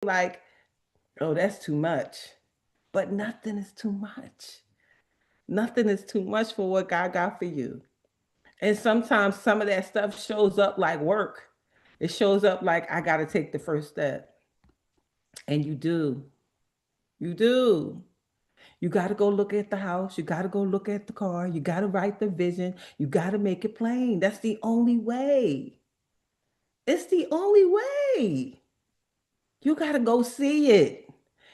like, oh, that's too much. But nothing is too much. Nothing is too much for what God got for you. And sometimes some of that stuff shows up like work. It shows up like I got to take the first step. And you do. You do. You got to go look at the house. You got to go look at the car. You got to write the vision. You got to make it plain. That's the only way. It's the only way. You got to go see it.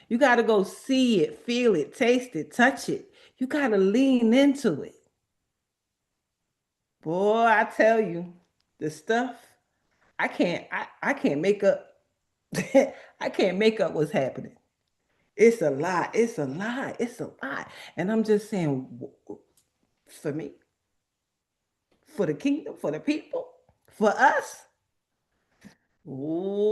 You got to go see it, feel it, taste it, touch it. You got to lean into it. Boy, I tell you, the stuff I can't make up I can't make up what's happening. It's a lot. It's a lot. It's a lot. And I'm just saying, for me, for the kingdom, for the people, for us. Ooh.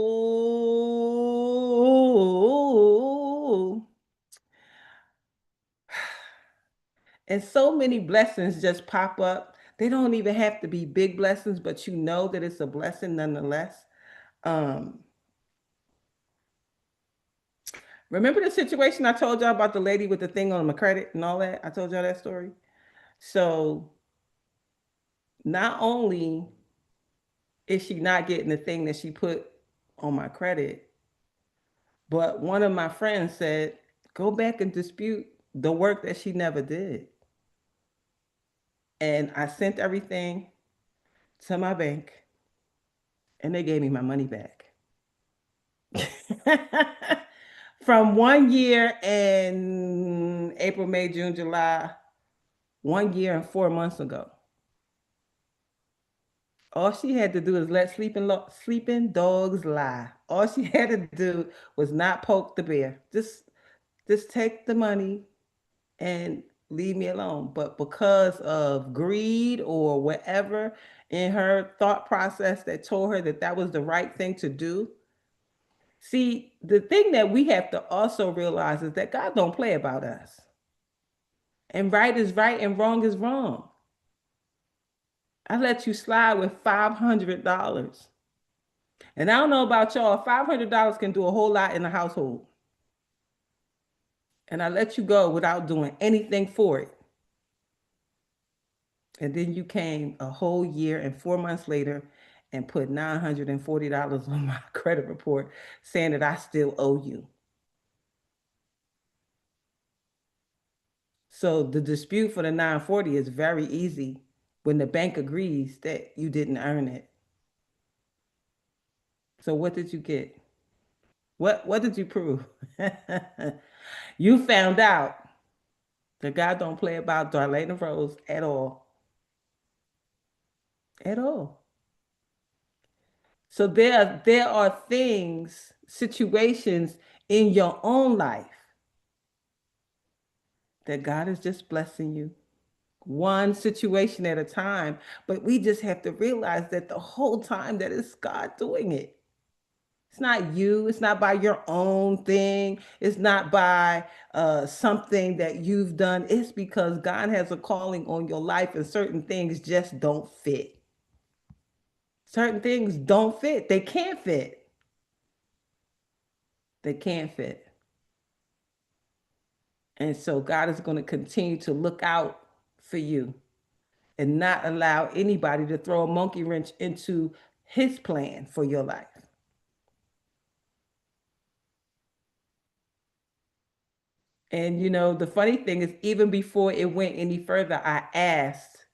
And so many blessings just pop up. They don't even have to be big blessings, but you know that it's a blessing nonetheless. Um, Remember the situation I told y'all about the lady with the thing on my credit and all that? I told y'all that story. So not only is she not getting the thing that she put on my credit, but one of my friends said, go back and dispute the work that she never did. And I sent everything to my bank and they gave me my money back. From 1 year and April, May, June, July, 1 year and 4 months ago. All she had to do is let sleeping dogs lie. All she had to do was not poke the bear. Just take the money and leave me alone. But because of greed or whatever in her thought process that told her that that was the right thing to do. See, the thing that we have to also realize is that God don't play about us. And right is right and wrong is wrong. I let you slide with $500. And I don't know about y'all, $500 can do a whole lot in the household. And I let you go without doing anything for it. And then you came a whole year and 4 months later and put $940 on my credit report saying that I still owe you. So the dispute for the 940 is very easy when the bank agrees that you didn't earn it. So what did you get? What did you prove? You found out that God don't play about Darlaina Rose at all. At all. So there are things, situations in your own life that God is just blessing you one situation at a time. But we just have to realize that the whole time that it's God doing it. It's not you. It's not by your own thing. It's not by something that you've done. It's because God has a calling on your life and certain things just don't fit. Certain things don't fit. They can't fit. They can't fit. And so God is going to continue to look out for you and not allow anybody to throw a monkey wrench into his plan for your life. And you know, the funny thing is, even before it went any further, I asked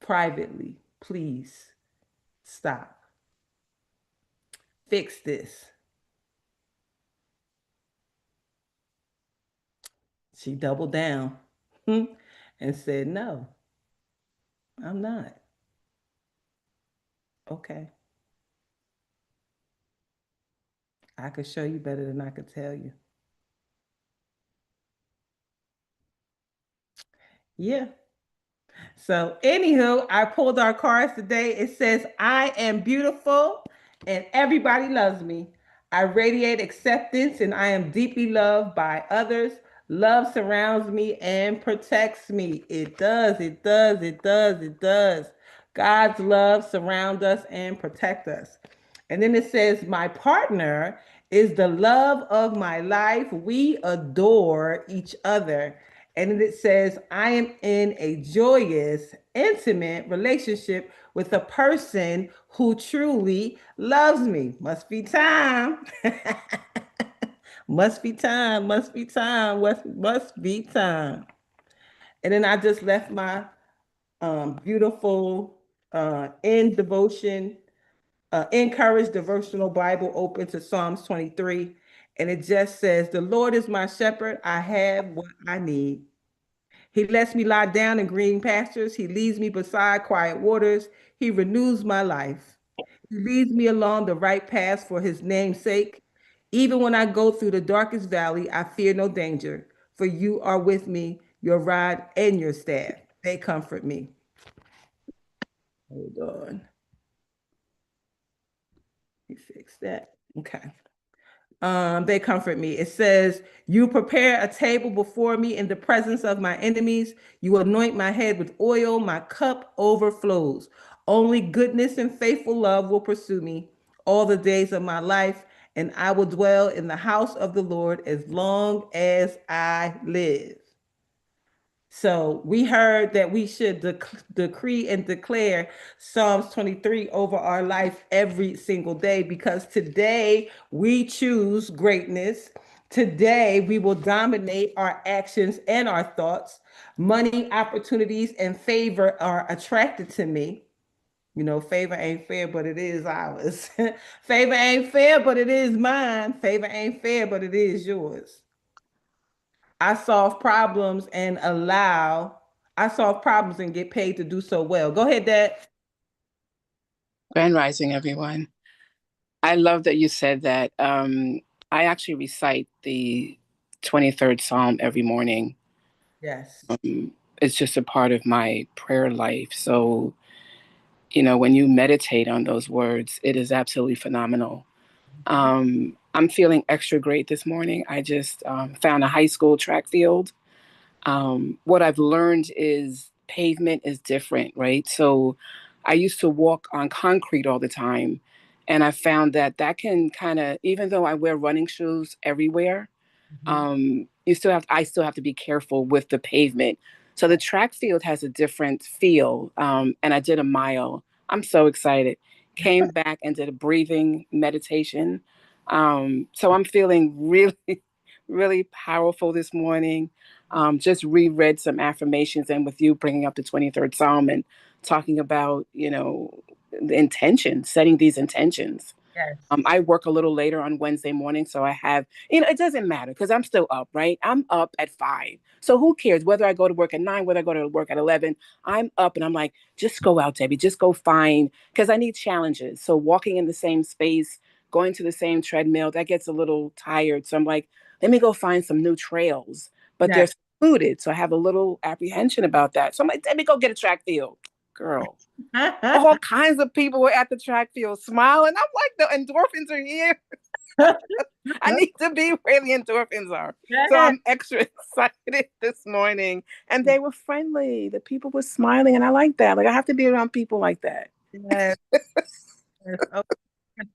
privately, please stop, fix this. She doubled down and said, no, I'm not. Okay, I could show you better than I could tell you. Yeah. So, anywho, I pulled our cards today. It says, I am beautiful and everybody loves me. I radiate acceptance and I am deeply loved by others. Love surrounds me and protects me. It does, it does, it does, it does. God's love surrounds us and protect us. And then it says, my partner is the love of my life. We adore each other. And then it says, I am in a joyous, intimate relationship with a person who truly loves me. Must be time. Must be time. Must be time. Must be time. And then I just left my beautiful in devotion encourage devotional Bible open to Psalms 23. And it just says, the Lord is my shepherd. I have what I need. He lets me lie down in green pastures. He leads me beside quiet waters. He renews my life. He leads me along the right path for his name's sake. Even when I go through the darkest valley, I fear no danger, for you are with me, your rod and your staff. They comfort me. Hold on. Let me fix that. Okay. They comfort me. It says, you prepare a table before me in the presence of my enemies. You anoint my head with oil. My cup overflows. Only goodness and faithful love will pursue me all the days of my life, and I will dwell in the house of the Lord as long as I live. So we heard that we should decree and declare Psalms 23 over our life every single day because today we choose greatness. Today we will dominate our actions and our thoughts. Money, opportunities, and favor are attracted to me. You know, favor ain't fair, but it is ours. Favor ain't fair, but it is mine. Favor ain't fair, but it is yours. I solve problems and allow, I solve problems and get paid to do so well. Go ahead, Dad. Grand Rising, everyone. I love that you said that. I actually recite the 23rd Psalm every morning. Yes. It's just a part of my prayer life. So, when you meditate on those words, it is absolutely phenomenal. I'm feeling extra great this morning. I just found a high school track field. What I've learned is pavement is different, right? So I used to walk on concrete all the time. And I found that can kind of, even though I wear running shoes everywhere, Mhm. I still have to be careful with the pavement. So the track field has a different feel. And I did a mile. I'm so excited. Came back and did a breathing meditation. So I'm feeling really, really powerful this morning. Just reread some affirmations, and with you bringing up the 23rd Psalm and talking about, the intention, setting these intentions. Yes. I work a little later on Wednesday morning, so I have, it doesn't matter because I'm still up, right? I'm up at 5. So who cares whether I go to work at 9, whether I go to work at 11, I'm up and I'm like, just go out, Debbie, just go find, because I need challenges. So walking in the same space, going to the same treadmill, that gets a little tired. So I'm like, let me go find some new trails, but they're Yes. secluded. So I have a little apprehension about that. So I'm like, let me go get a track field. Girl, all kinds of people were at the track field smiling. I'm like, the endorphins are here. I need to be where the endorphins are. So Yes. I'm extra excited this morning. And they were friendly. The people were smiling. And I like that. Like, I have to be around people like that. Yes. Yes. Oh,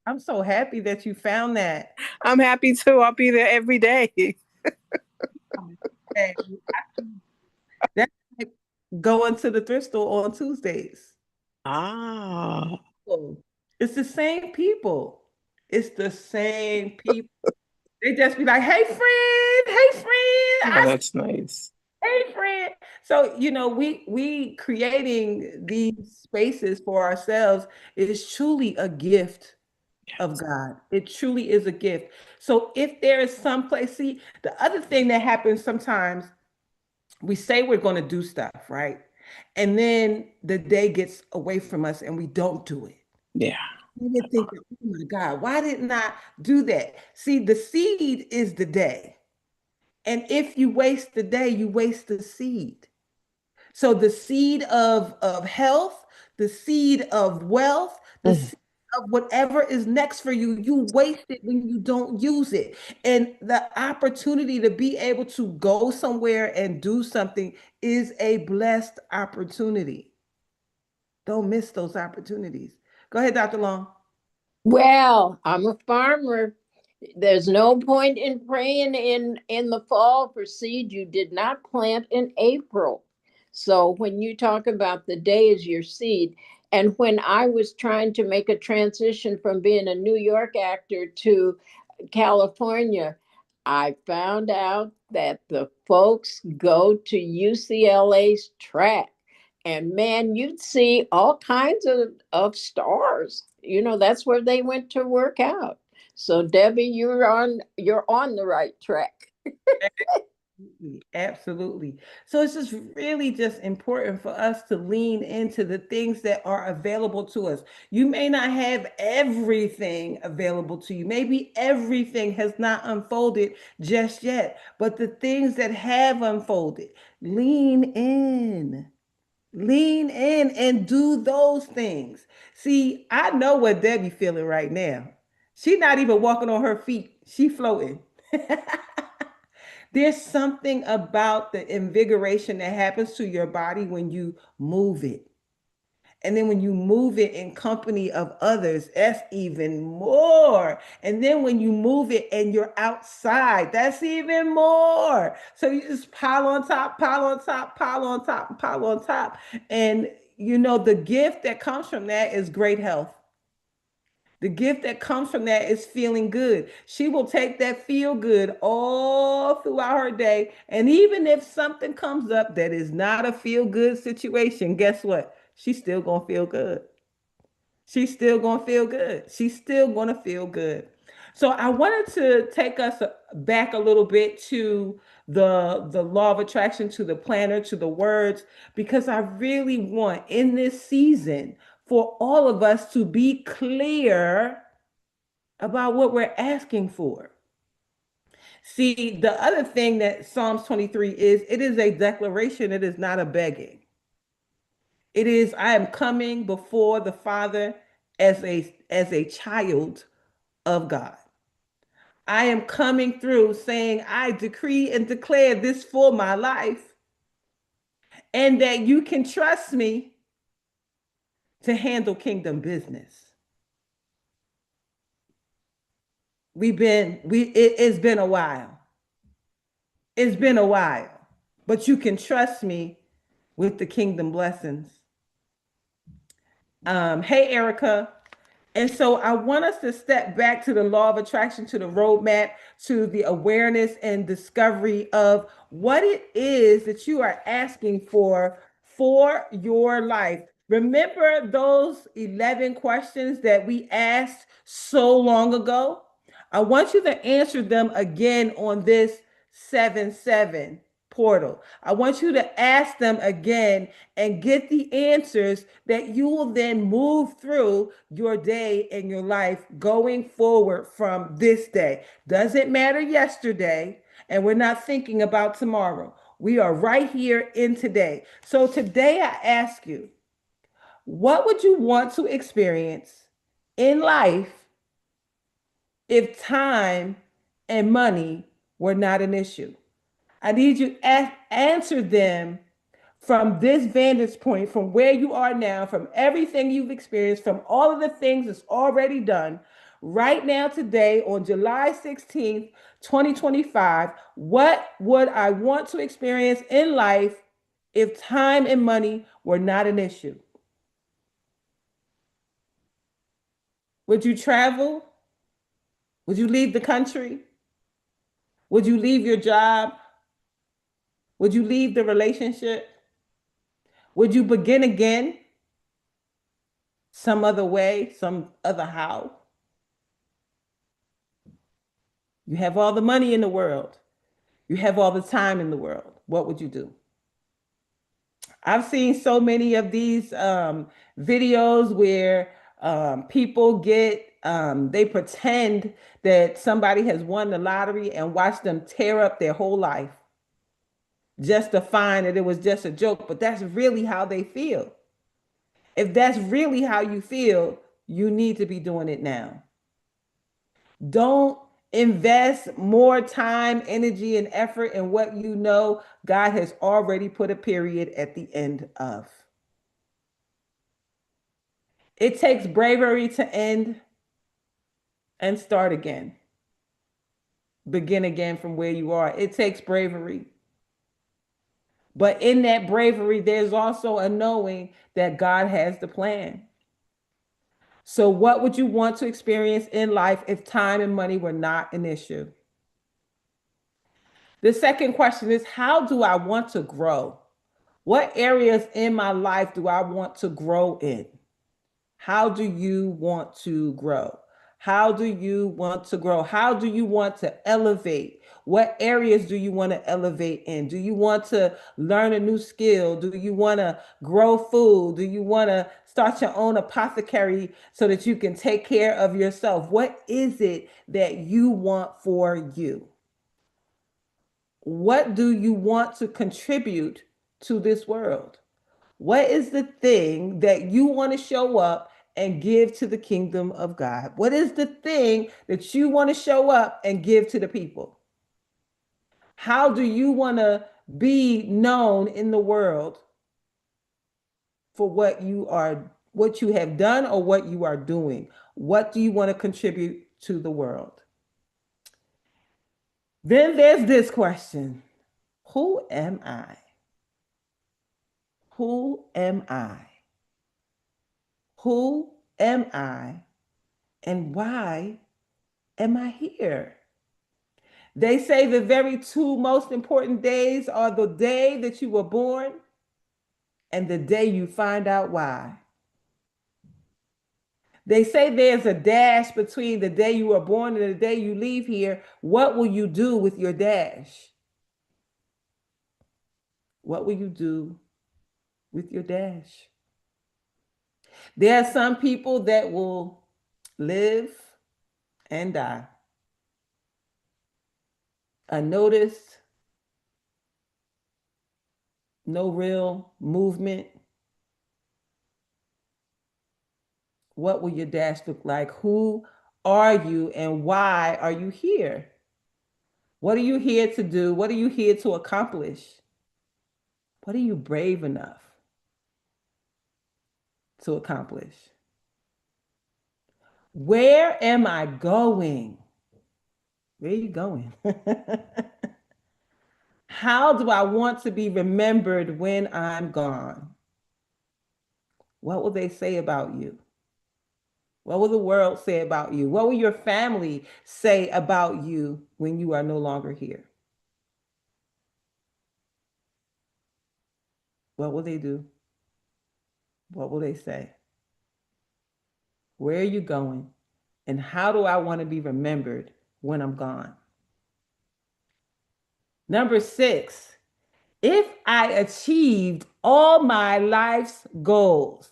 I'm so happy that you found that. I'm happy too. I'll be there every day. Hey, that's like going to the thrift store on Tuesdays. Ah. Oh, it's the same people. It's the same people. They just be like, hey friend, hey friend, Oh, that's nice. hey friend. So, we creating these spaces for ourselves is truly a gift of Yes. God. It truly is a gift. So if there is some place, see, the other thing that happens sometimes, we say we're going to do stuff, right? And then the day gets away from us and we don't do it. Yeah. You would think, oh my God, why didn't I do that? See, the seed is the day. And if you waste the day, you waste the seed. So the seed of health, the seed of wealth, the Mhm. seed of whatever is next for you, you waste it when you don't use it. And the opportunity to be able to go somewhere and do something is a blessed opportunity. Don't miss those opportunities. Go ahead, Dr. Long. Well, I'm a farmer There's no point in praying in the fall for seed you did not plant in April. So when you talk about the day is your seed, and when I was trying to make a transition from being a New York actor to California, I found out that the folks go to UCLA's track. And man, you'd see all kinds of stars. You know, that's where they went to work out. So Debbie, you're on the right track. Absolutely. Absolutely. So it's just really just important for us to lean into the things that are available to us. You may not have everything available to you. Maybe everything has not unfolded just yet, but the things that have unfolded, lean in. Lean in and do those things. See, I know what Debbie feeling right now. She's not even walking on her feet. She floating. There's something about the invigoration that happens to your body when you move it. And then when you move it in company of others, that's even more. And then when you move it and you're outside, that's even more. So you just pile on top, pile on top, pile on top, pile on top. And the gift that comes from that is great health. The gift that comes from that is feeling good. She will take that feel good all throughout her day. And even if something comes up that is not a feel good situation, guess what? She's still going to feel good. She's still going to feel good. She's still going to feel good. So I wanted to take us back a little bit to the law of attraction, to the planner, to the words, because I really want in this season for all of us to be clear about what we're asking for. See, the other thing that Psalms 23 is, it is a declaration, it is not a begging. It is, I am coming before the Father as a child of God. I am coming through saying, I decree and declare this for my life, and that you can trust me to handle kingdom business. It's been a while. It's been a while, but you can trust me with the kingdom blessings. Hey, Erica. And so I want us to step back to the law of attraction, to the roadmap, to the awareness and discovery of what it is that you are asking for your life. Remember those 11 questions that we asked so long ago? I want you to answer them again on this 7-7 portal. I want you to ask them again and get the answers that you will then move through your day and your life going forward from this day. Doesn't matter yesterday, and we're not thinking about tomorrow. We are right here in today. So today I ask you, what would you want to experience in life if time and money were not an issue? I need you to answer them from this vantage point, from where you are now, from everything you've experienced, from all of the things that's already done. Right now, today, on July 16th, 2025, what would I want to experience in life if time and money were not an issue? Would you travel? Would you leave the country? Would you leave your job? Would you leave the relationship? Would you begin again some other way, some other how? You have all the money in the world. You have all the time in the world. What would you do? I've seen so many of these videos where people they pretend that somebody has won the lottery and watch them tear up their whole life just to find that it was just a joke. But that's really how they feel. If that's really how you feel, you need to be doing it now. Don't invest more time, energy, and effort in what you know God has already put a period at the end of. It takes bravery to end and start again. begin again from where you are. It takes bravery. But in that bravery, there's also a knowing that God has the plan. So, what would you want to experience in life if time and money were not an issue? The second question is, how do I want to grow? What areas in my life do I want to grow in? How do you want to grow? How do you want to grow? How do you want to elevate? What areas do you want to elevate in? Do you want to learn a new skill? Do you want to grow food? Do you want to start your own apothecary so that you can take care of yourself? What is it that you want for you? What do you want to contribute to this world? What is the thing that you want to show up and give to the kingdom of God? What is the thing that you want to show up and give to the people? How do you want to be known in the world for what you have done or what you are doing? What do you want to contribute to the world? Then there's this question. Who am I? Who am I? Who am I? And why am I here? They say the very two most important days are the day that you were born and the day you find out why. They say there's a dash between the day you were born and the day you leave here. What will you do with your dash? What will you do with your dash? There are some people that will live and die unnoticed, no real movement. What will your dash look like? Who are you and why are you here? What are you here to do? What are you here to accomplish? What are you brave enough to accomplish? Where am I going? Where are you going? How do I want to be remembered when I'm gone? What will they say about you? What will the world say about you? What will your family say about you when you are no longer here? What will they do? What will they say? Where are you going? And how do I want to be remembered when I'm gone? Number 6, if I achieved all my life's goals,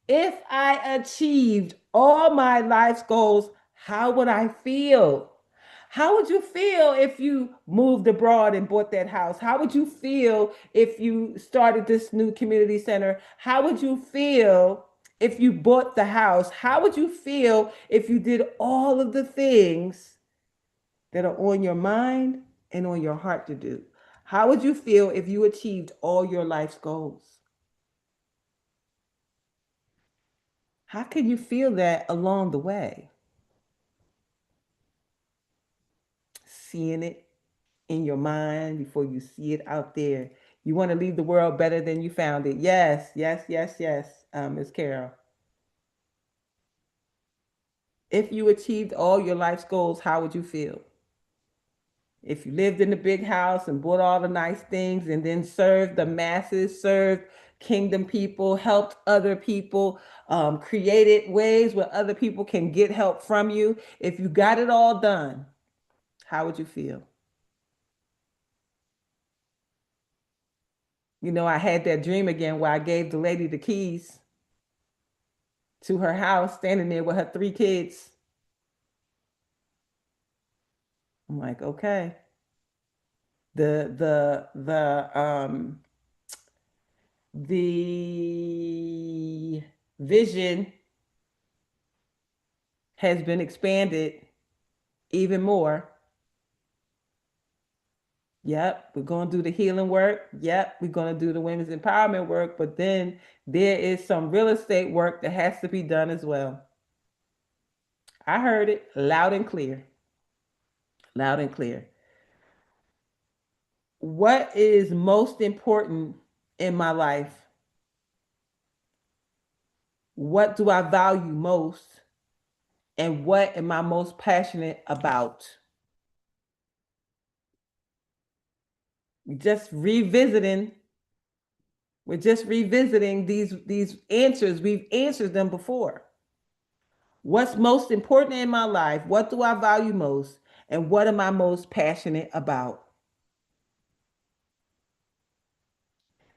if I achieved all my life's goals, how would I feel? How would you feel if you moved abroad and bought that house? How would you feel if you started this new community center? How would you feel if you bought the house? How would you feel if you did all of the things that are on your mind and on your heart to do? How would you feel if you achieved all your life's goals? How can you feel that along the way? Seeing it in your mind before you see it out there. You want to leave the world better than you found it. Yes, yes, yes, yes, Ms. Carol. If you achieved all your life's goals, how would you feel? If you lived in the big house and bought all the nice things and then served the masses, served kingdom people, helped other people, created ways where other people can get help from you. If you got it all done, how would you feel? You know, I had that dream again where I gave the lady the keys to her house, standing there with her 3 kids. I'm like, okay. The vision has been expanded even more. Yep, we're going to do the healing work. Yep, we're going to do the women's empowerment work. But then there is some real estate work that has to be done as well. I heard it loud and clear. loud and clear. What is most important in my life? What do I value most? And what am I most passionate about? We just revisiting. We're just revisiting these answers. We've answered them before. What's most important in my life? What do I value most? And what am I most passionate about?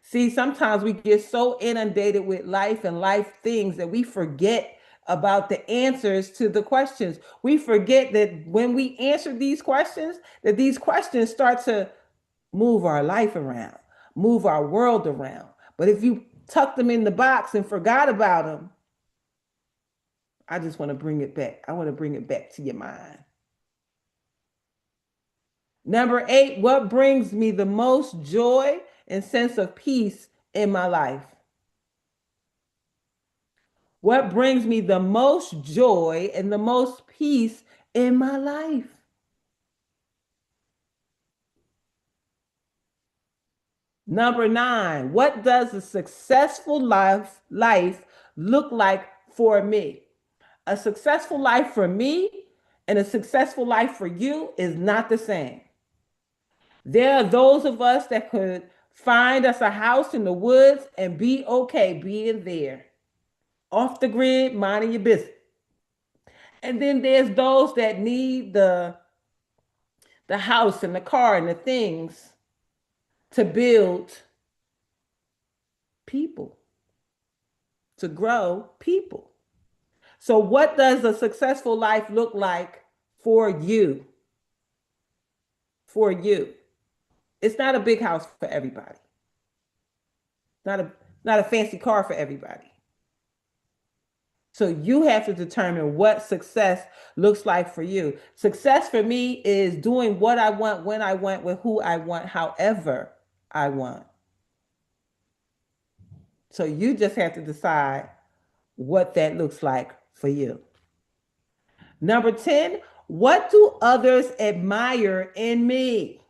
See, sometimes we get so inundated with life and life things that we forget about the answers to the questions. We forget that when we answer these questions, that these questions start to move our life around, move our world around. But if you tuck them in the box and forgot about them, I just want to bring it back. I want to bring it back to your mind. Number 8, what brings me the most joy and sense of peace in my life? What brings me the most joy and the most peace in my life? Number 9, what does a successful life look like for me? A successful life for me and a successful life for you is not the same. There are those of us that could find us a house in the woods and be okay being there, off the grid, minding your business. And then there's those that need the house and the car and the things to build people, to grow people. So, what does a successful life look like for you? For you. It's not a big house for everybody. Not a not a fancy car for everybody. So you have to determine what success looks like for you. Success for me is doing what I want, when I want, with who I want, however I want. So you just have to decide what that looks like for you. Number 10, what do others admire in me?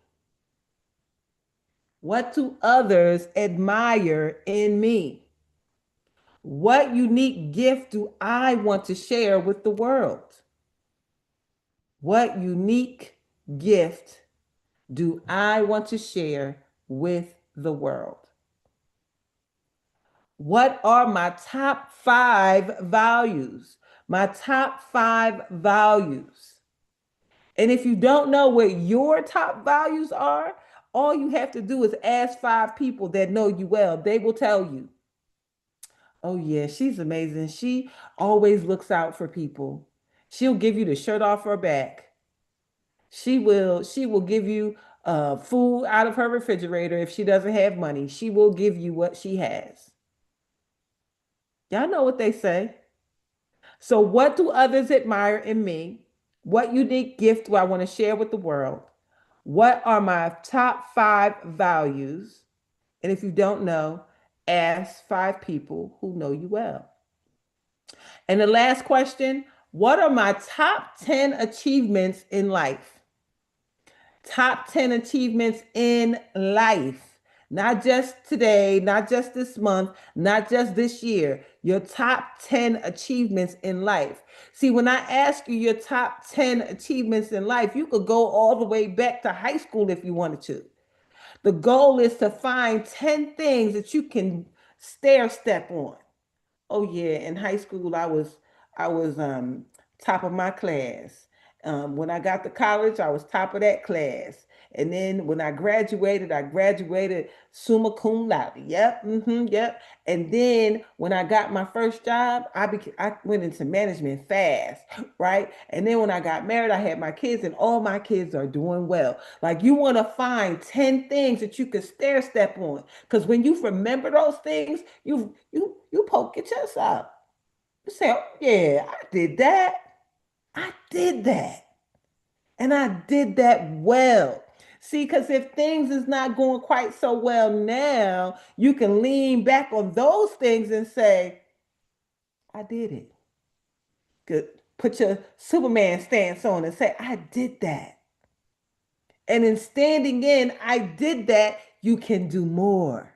What do others admire in me? What unique gift do I want to share with the world? What unique gift do I want to share with the world? What are my top 5 values? My top 5 values. And if you don't know what your top values are, all you have to do is ask 5 people that know you well. They will tell you, oh, yeah, she's amazing. She always looks out for people. She'll give you the shirt off her back. She will give you food out of her refrigerator if she doesn't have money. She will give you what she has. Y'all know what they say. So what do others admire in me? What unique gift do I want to share with the world? What are my top 5 values? And if you don't know, ask 5 people who know you well. And the last question, what are my top 10 achievements in life? Top 10 achievements in life. Not just today, not just this month, not just this year. Your top 10 achievements in life. See, when I ask you your top 10 achievements in life, you could go all the way back to high school if you wanted to. The goal is to find 10 things that you can stair step on. Oh yeah, in high school I was top of my class. When I got to college, I was top of that class. And then when I graduated summa cum laude. Yep, yep. And then when I got my first job, I went into management fast, right? And then when I got married, I had my kids, and all my kids are doing well. Like you want to find 10 things that you can stair step on, because when you remember those things, you poke your chest out. You say, oh, yeah, I did that. I did that. And I did that well. See, because if things is not going quite so well now, you can lean back on those things and say, I did it. Good. Put your Superman stance on and say, I did that. And in standing in, I did that, you can do more.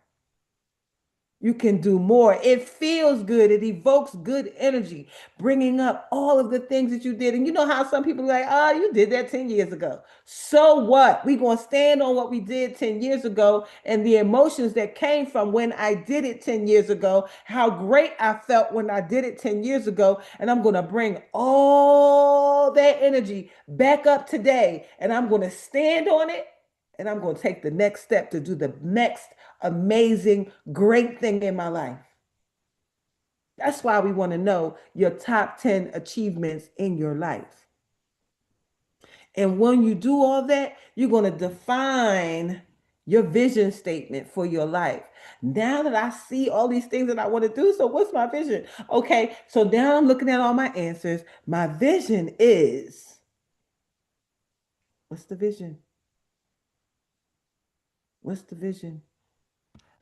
You can do more. It feels good. It evokes good energy, bringing up all of the things that you did. And you know how some people are like, oh, you did that 10 years ago. So what? We're going to stand on what we did 10 years ago and the emotions that came from when I did it 10 years ago, how great I felt when I did it 10 years ago. And I'm going to bring all that energy back up today. And I'm going to stand on it. And I'm going to take the next step to do the next amazing, great thing in my life. That's why we want to know your top 10 achievements in your life. And when you do all that, you're going to define your vision statement for your life. Now that I see all these things that I want to do, so what's my vision? Okay, so now I'm looking at all my answers. My vision is, what's the vision? What's the vision?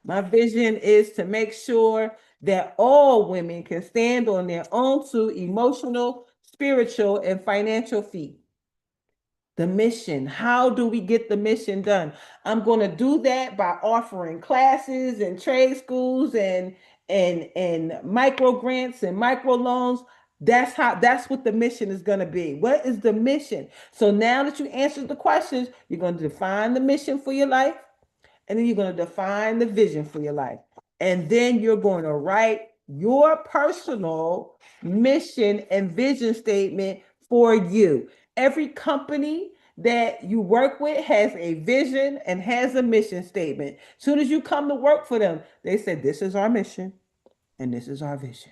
My vision is to make sure that all women can stand on their own two emotional, spiritual, and financial feet. The mission. How do we get the mission done? I'm going to do that by offering classes and trade schools and micro grants and micro loans. That's what the mission is going to be. What is the mission? So now that you answered the questions, you're going to define the mission for your life. And then you're going to define the vision for your life. And then you're going to write your personal mission and vision statement for you. Every company that you work with has a vision and has a mission statement. As soon as you come to work for them, they said, this is our mission and this is our vision.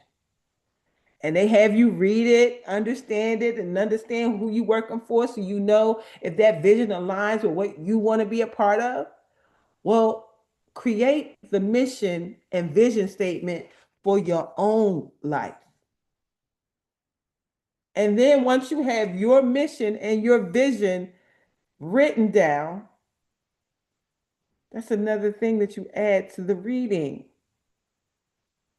And they have you read it, understand it, and understand who you're working for so you know if that vision aligns with what you want to be a part of. Well, create the mission and vision statement for your own life. And then once you have your mission and your vision written down, that's another thing that you add to the reading.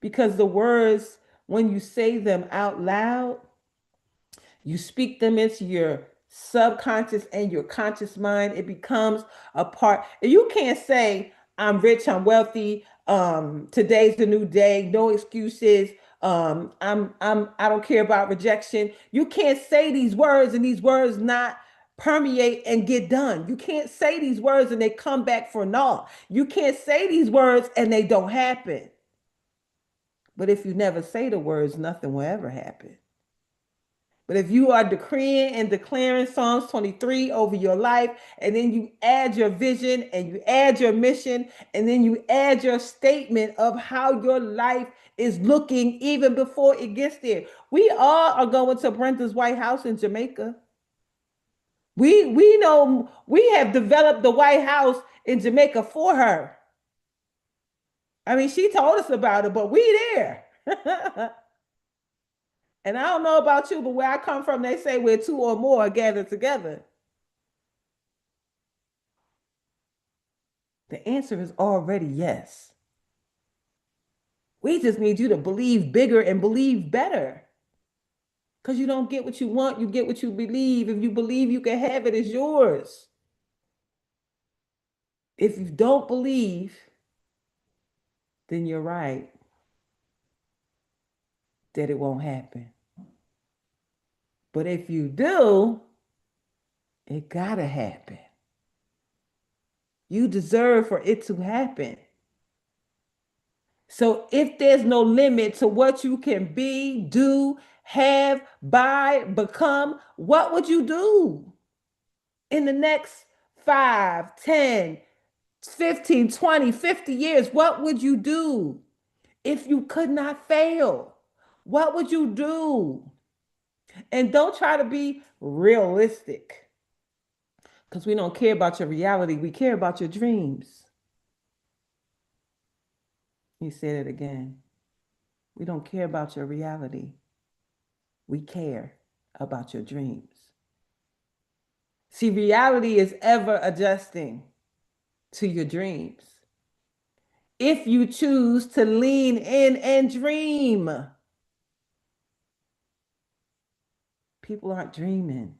Because the words, when you say them out loud, you speak them into your subconscious and your conscious mind. It becomes a part. You can't say, I'm rich, I'm wealthy, today's the new day, no excuses. I don't care about rejection. You can't say these words and these words not permeate and get done. You can't say these words and they come back for naught. You can't say these words and they don't happen. But if you never say the words, nothing will ever happen. But if you are decreeing and declaring Psalms 23 over your life, and then you add your vision and you add your mission, and then you add your statement of how your life is looking even before it gets there. We all are going to Brenda's White House in Jamaica. We know we have developed the White House in Jamaica for her. I mean, she told us about it, but we there. And I don't know about you, but where I come from, they say where two or more are gathered together. The answer is already yes. We just need you to believe bigger and believe better. Because you don't get what you want, you get what you believe. If you believe you can have it, it's yours. If you don't believe, then you're right that it won't happen. But if you do, it gotta happen. You deserve for it to happen. So if there's no limit to what you can be, do, have, buy, become, what would you do in the next 5, 10, 15, 20, 50 years? What would you do if you could not fail? What would you do? And don't try to be realistic because we don't care about your reality. We care about your dreams. You said it again. We don't care about your reality. We care about your dreams. See, reality is ever adjusting to your dreams. If you choose to lean in and dream, people aren't dreaming.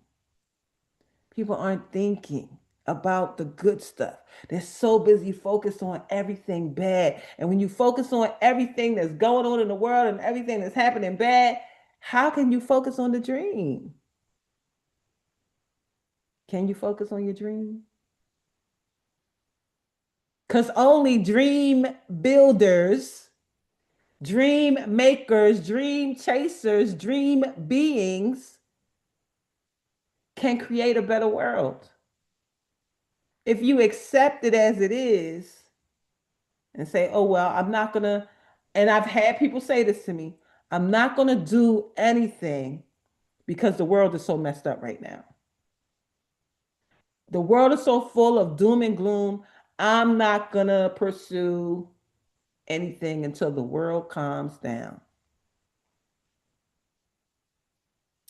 People aren't thinking about the good stuff. They're so busy focused on everything bad. And when you focus on everything that's going on in the world and everything that's happening bad, how can you focus on the dream? Can you focus on your dream? Because only dream builders, dream makers, dream chasers, dream beings can create a better world. If you accept it as it is and say, oh, well, I'm not going to, and I've had people say this to me, I'm not going to do anything because the world is so messed up right now. The world is so full of doom and gloom. I'm not going to pursue anything until the world calms down.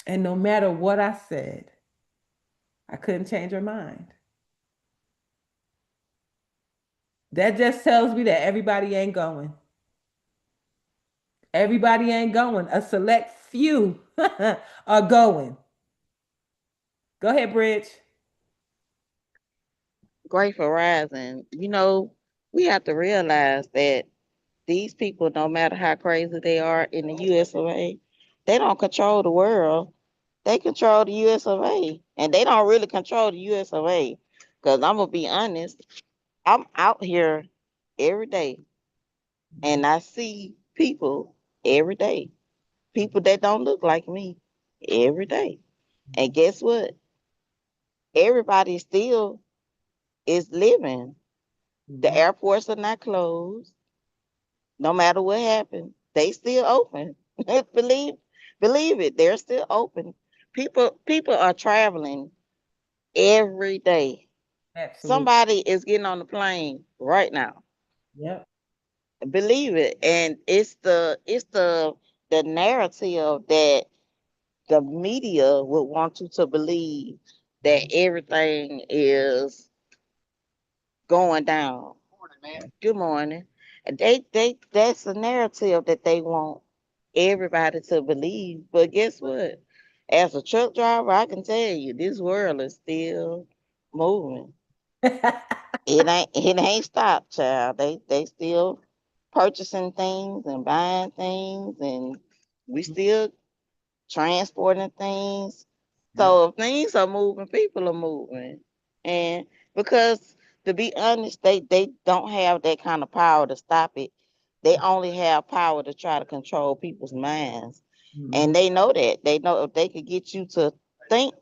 And no matter what I said, I couldn't change her mind. That just tells me that everybody ain't going. Everybody ain't going. A select few are going. Go ahead, Bridge. Grateful Rising. We have to realize that these people, no matter how crazy they are in the US of A, they don't control the world. They control the US of A. And they don't really control the US of A. Because I'm going to be honest, I'm out here every day and I see people every day. People that don't look like me every day. And guess what? Everybody still is living. The Mhm. airports are not closed. No matter what happened, they still open. believe believe it, they're still open. People are traveling every day. Absolutely. Somebody is getting on the plane right now. Yep. Believe it. And it's the narrative that the media would want you to believe that everything is going down. Good morning. And that's a narrative that they want everybody to believe. But guess what? As a truck driver, I can tell you this world is still moving. It ain't stopped, child. They still purchasing things and buying things, and we still transporting things. Yep. So if things are moving, people are moving. And because to be honest, they don't have that kind of power to stop it. They only have power to try to control people's minds. Mhm. And they know that. They know if they could get you to think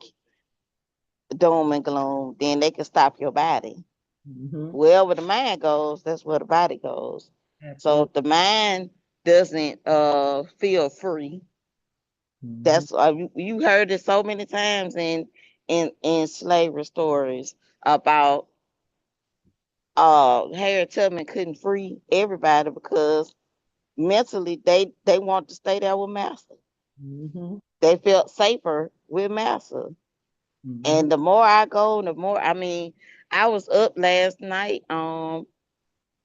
doom and gloom, then they can stop your body. Mhm. Wherever the mind goes, that's where the body goes. So Absolutely. if the mind doesn't feel free, Mhm. that's you heard it so many times in slavery stories about Harriet Tubman couldn't free everybody because mentally they want to stay there with master. Mhm. They felt safer with master. Mhm. And the more I go, the more I was up last night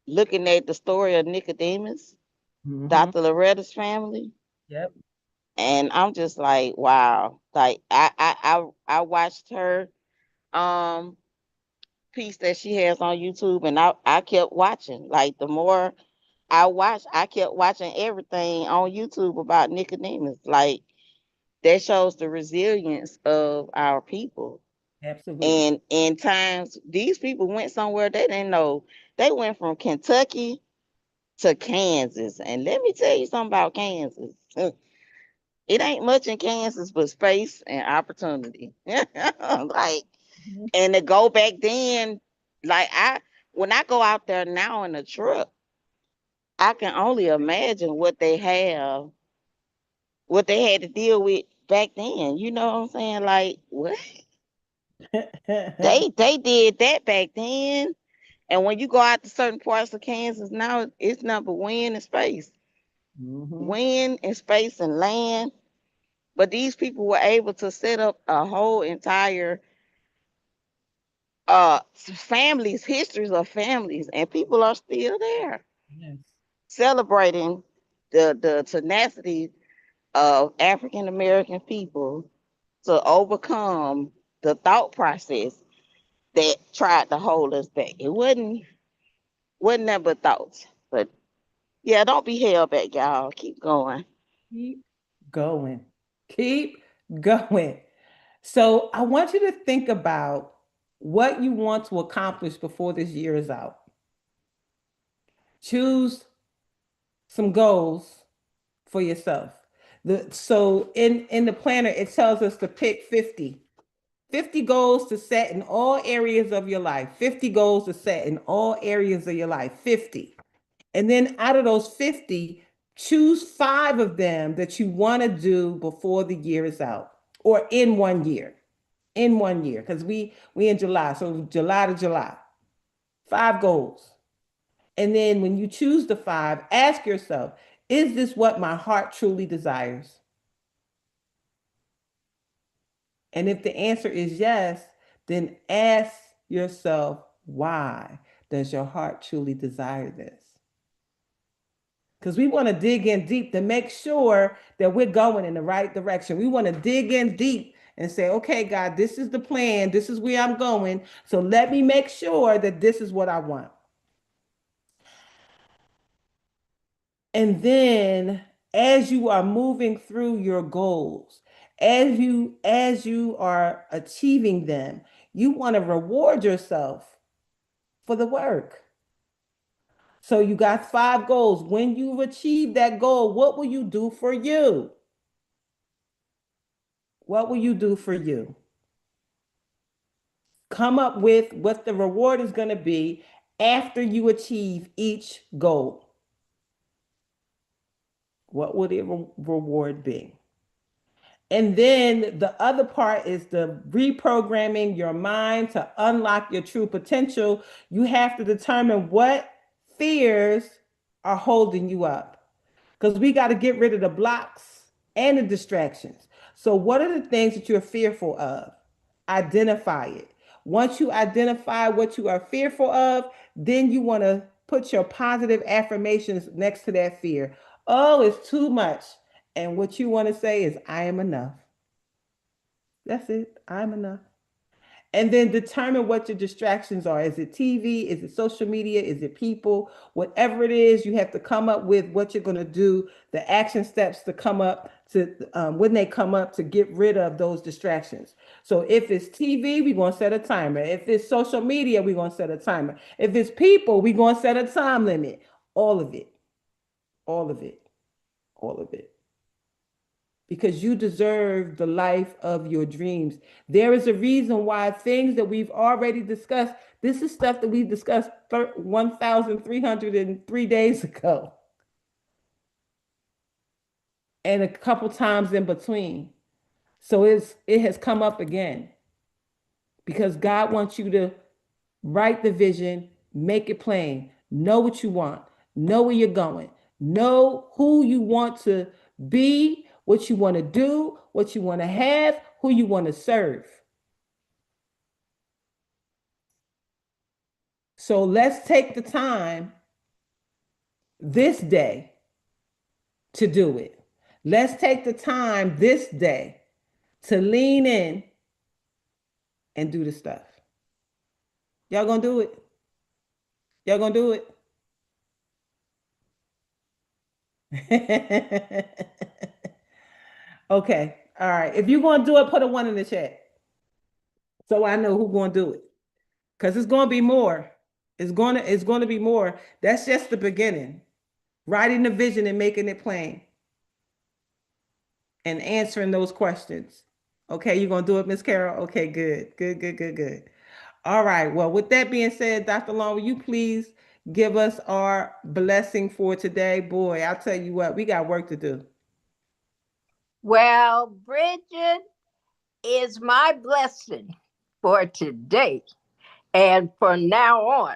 looking at the story of Nicodemus, Mhm. Dr. Loretta's family. Yep. And I'm just like, wow. Like I watched her um piece that she has on YouTube, and I kept watching. Like the more I watched, I kept watching everything on YouTube about Nicodemus. Like that shows the resilience of our people. Absolutely. And in times these people went somewhere they didn't know. They went from Kentucky to Kansas. And let me tell you something about Kansas. It ain't much in Kansas but space and opportunity. Like, Mhm. and to go back then, like when I go out there now in a truck, I can only imagine what they had to deal with back then. You know what I'm saying? Like what they did that back then. And when you go out to certain parts of Kansas now, it's number wind and space, Mhm. wind and space and land. But these people were able to set up a whole entire families, histories of families, and people are still there Yes. celebrating the tenacity of African American people to overcome the thought process. that tried to hold us back. It wasn't nothing but thoughts. But yeah, don't be held back, y'all. Keep going. Keep going. Keep going. So I want you to think about what you want to accomplish before this year is out. Choose some goals for yourself. So in the planner, it tells us to pick 50 goals to set in all areas of your life. 50 goals to set in all areas of your life. 50. And then out of those 50, choose 5 of them that you want to do before the year is out or in 1 year. In 1 year, because we in July, so July to July. 5 goals. And then when you choose the 5, ask yourself, is this what my heart truly desires? And if the answer is yes, then ask yourself, why does your heart truly desire this? Because we want to dig in deep to make sure that we're going in the right direction. We want to dig in deep and say, okay, God, this is the plan. This is where I'm going. So let me make sure that this is what I want. And then as you are moving through your goals, as you are achieving them, you want to reward yourself for the work. So you got 5 goals. When you've achieved that goal, what will you do for you? What will you do for you? Come up with what the reward is going to be after you achieve each goal. What will the reward be? And then the other part is the reprogramming your mind to unlock your true potential. You have to determine what fears are holding you up, because we got to get rid of the blocks and the distractions. So, what are the things that you're fearful of? Identify it. Once you identify what you are fearful of, then you want to put your positive affirmations next to that fear. Oh, it's too much. And what you want to say is, I am enough. That's it. I'm enough. And then determine what your distractions are. Is it TV? Is it social media? Is it people? Whatever it is, you have to come up with what you're going to do, the action steps to come up to when they come up to get rid of those distractions. So if it's TV, we're going to set a timer. If it's social media, we're going to set a timer. If it's people, we're going to set a time limit. All of it. All of it. All of it, because you deserve the life of your dreams. There is a reason why things that we've already discussed, this is stuff that we discussed 1,303 days ago and a couple times in between. So it has come up again because God wants you to write the vision, make it plain, know what you want, know where you're going, know who you want to be, what you want to do, what you want to have, who you want to serve. So let's take the time this day to do it. Let's take the time this day to lean in and do the stuff. Y'all gonna do it? Y'all gonna do it? Okay. All right. If you're gonna do it, put a 1 in the chat so I know who's gonna do it. Because it's gonna be more. It's gonna be more. That's just the beginning. Writing the vision and making it plain and answering those questions. Okay, you're gonna do it, Miss Carol? Okay, good, good, good, good, good. All right. Well, with that being said, Dr. Long, will you please give us our blessing for today? Boy, I'll tell you what, we got work to do. Well, Bridget is my blessing for today and for now on.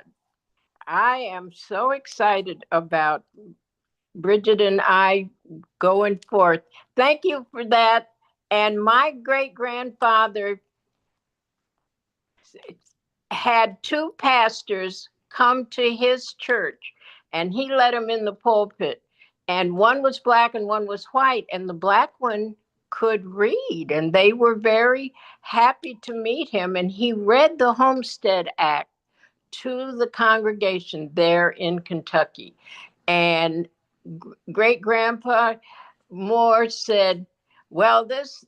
I am so excited about Bridget and I going forth. Thank you for that. And my great grandfather had 2 pastors come to his church, and he let them in the pulpit. And one was black and one was white. And the black one could read, and they were very happy to meet him. And he read the Homestead Act to the congregation there in Kentucky. And great grandpa Moore said, "Well, this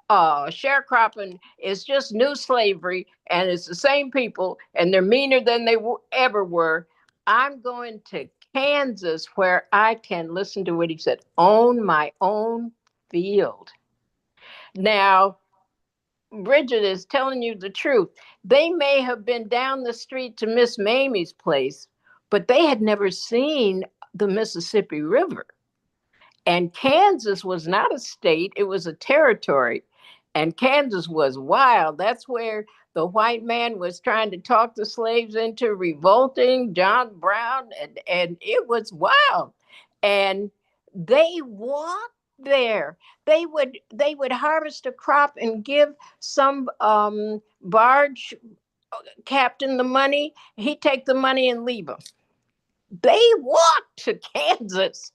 sharecropping is just new slavery, and it's the same people, and they're meaner than they ever were. I'm going to Kansas where I can," listen to what he said, "own my own field." Now, Bridget is telling you the truth. They may have been down the street to Miss Mamie's place, but they had never seen the Mississippi River. And Kansas was not a state, it was a territory. And Kansas was wild. That's where the white man was trying to talk the slaves into revolting, John Brown, and it was wild. And they walked there. They would harvest a crop and give some barge captain the money. He'd take the money and leave them. They walked to Kansas.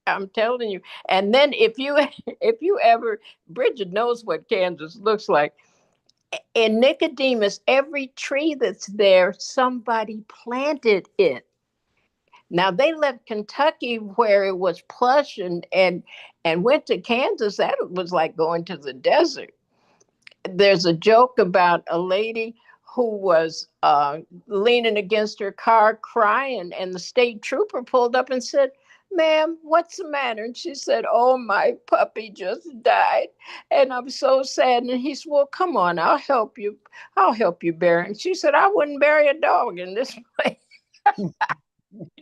I'm telling you. And then if you ever, Bridget knows what Kansas looks like. In Nicodemus, every tree that's there, somebody planted it. Now they left Kentucky where it was plush and went to Kansas. That was like going to the desert. There's a joke about a lady who was leaning against her car crying, and the state trooper pulled up and said, "Ma'am, what's the matter?" And she said, "Oh, my puppy just died, and I'm so sad." And he said, "Well, come on, I'll help you. I'll help you bury him." She said, "I wouldn't bury a dog in this place."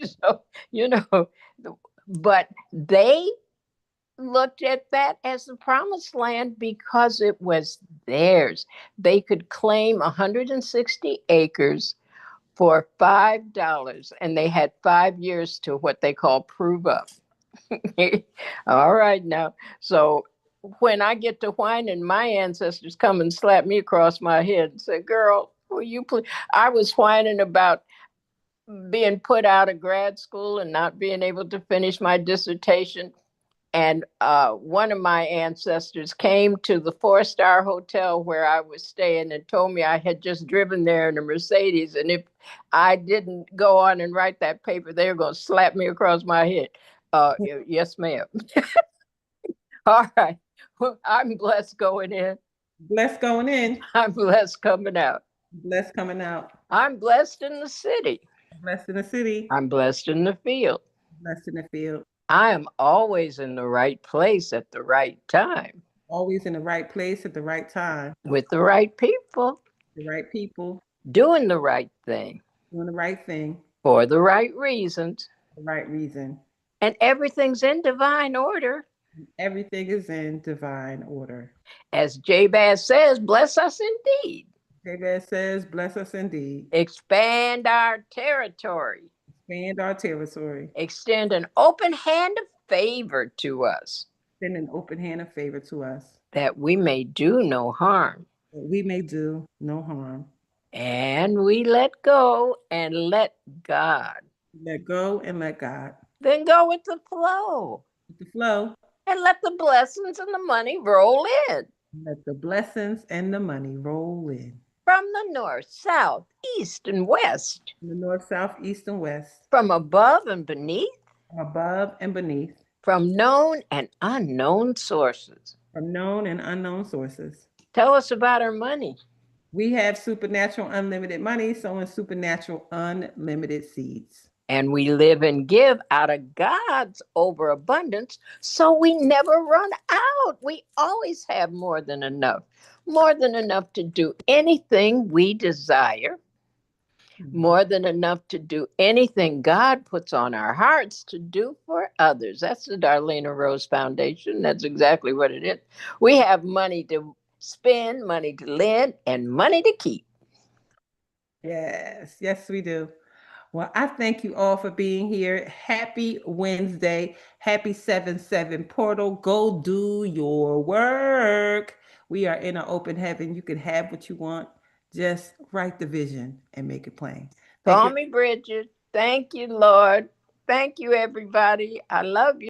So, you know, but they looked at that as the promised land because it was theirs. They could claim 160 acres for $5, and they had 5 years to what they call prove up. All right, now. So when I get to whining, my ancestors come and slap me across my head and say, "Girl, will you please?" I was whining about being put out of grad school and not being able to finish my dissertation. And one of my ancestors came to the 4-star hotel where I was staying and told me I had just driven there in a Mercedes. And if I didn't go on and write that paper, they were going to slap me across my head. Yes, ma'am. All right. Well, I'm blessed going in. Blessed going in, I'm blessed coming out. blessed coming out, I'm blessed in the city. blessed in the city, I'm blessed in the field. blessed in the field. I am always in the right place at the right time Always in the right place at the right time, with the right people, the right people, doing the right thing doing the right thing, for the right reasons, the right reason. and everything's in divine order. Everything is in divine order. As Jabez says, bless us indeed. David says, bless us indeed. Expand our territory. Expand our territory. Extend an open hand of favor to us, Send an open hand of favor to us, that we may do no harm. that we may do no harm. And we let go and let God. Let go and let God. Then go with the flow. With the flow, And let the blessings and the money roll in. let the blessings and the money roll in. From the north, south, east, and west. From the north, south, east, and west. From above and beneath. From above and beneath. From known and unknown sources. From known and unknown sources. Tell us about our money. We have supernatural unlimited money, sowing supernatural unlimited seeds. And we live and give out of God's overabundance, so we never run out. We always have more than enough to do anything we desire, more than enough to do anything God puts on our hearts to do for others. That's the Darlaina Rose Foundation. That's exactly what it is. We have money to spend, money to lend, and money to keep. Yes, yes, we do. Well, I thank you all for being here. Happy Wednesday. Happy 7/7 portal. Go do your work. We are in an open heaven. You can have what you want. Just write the vision and make it plain. Thank Call you. me Bridget. Thank you, Lord. Thank you, everybody. I love you.